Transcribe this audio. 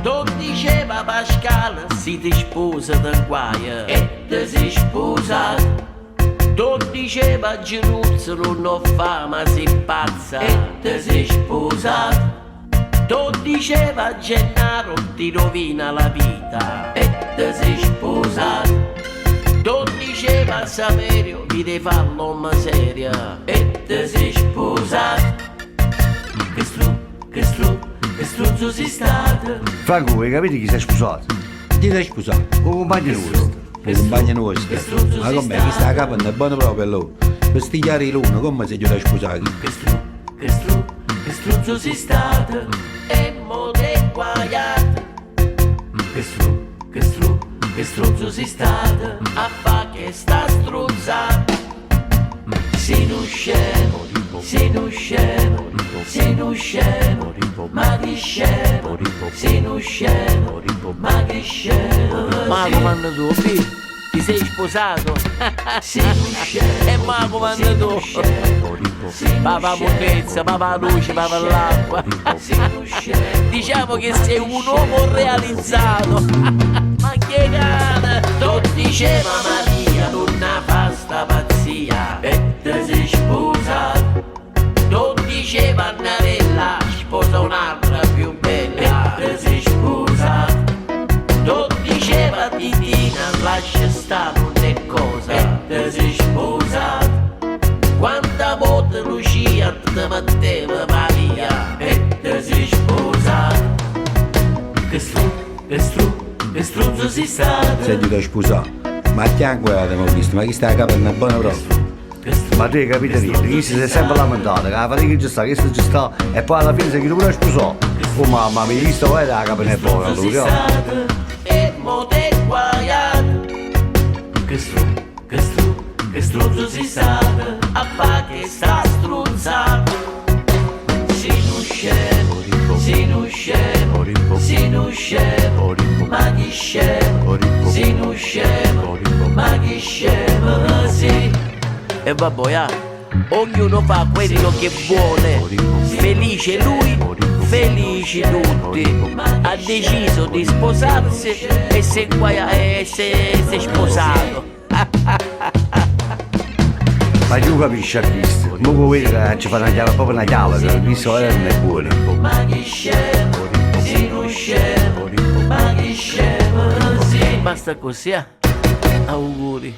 Tu diceva Pascal, si ti sposa da guaia e ti si sposa. Tu diceva Giruzzolo non fa ma si pazza e ti si sposa. Tu diceva Gennaro ti rovina la vita e ti si sposa. Tu diceva Saverio vi devi fare l'uomo seria e ti si sposa. Che struzzo sei stato. Franco, vuoi capire chi si è sposato? Chi sei sposato? Un compagno nostro. Un compagno nostro. Ma com'è? Chi sta a capo è buono proprio lui. Per stigliare di luna, come si è sposato? Che struzzo sei stato e mo te guaiato. Che struzzo sei stato a fa che sta struzzata. Sei uno scemo, sei uno scemo, sei uno scemo, ma che scemo, sei uno scemo, ma che scemo. Ma comando tu, ti sei sposato? Sei uno scemo, E ma comando tu? Papà Mucchezza, papà luce, papà l'acqua. sei uno scemo. Diciamo che sei un uomo realizzato. Ma che cane! Tu diceva Maria non fa sta pazzia e ti sei sposato. Tu diceva Annarella sposa un'altra più bella e ti sei sposato. Tu diceva Titina lascia stare non è cosa e ti sei sposato. Quanta volte Lucia ti metteva Maria e ti sei sposato. Che struzzo sei stato. Sei da sposato. Ma a fianco abbiamo visto, ma chi sta a capo è buono proprio. Ma tu hai capito niente, chi si è sempre lamentato, che la fatica ci sta, che ci sta, e poi alla fine si chiude pure sposato. Oh mamma mia, chi sta qua la capo ne è buona, Che lui, struzzo sei stato e mo te guaiato. Che struzzo sei stato a fa che sta struzzato. Sei uno scemo, sei uno scemo, sei uno scemo, ma che scemo, sei uno scemo, ma che scemo sei. E vabbè, ognuno fa quello che vuole. Felice lui, felici tutti. Ha deciso di sposarsi e si è sposato. Ma tu capisci a Cristo, non puoi vedere che ci fa una chiave, proprio una chiave, che Cristo non è buono. Ma che scemo, sei uno scemo, ma che scemo sei. Basta così, Auguri.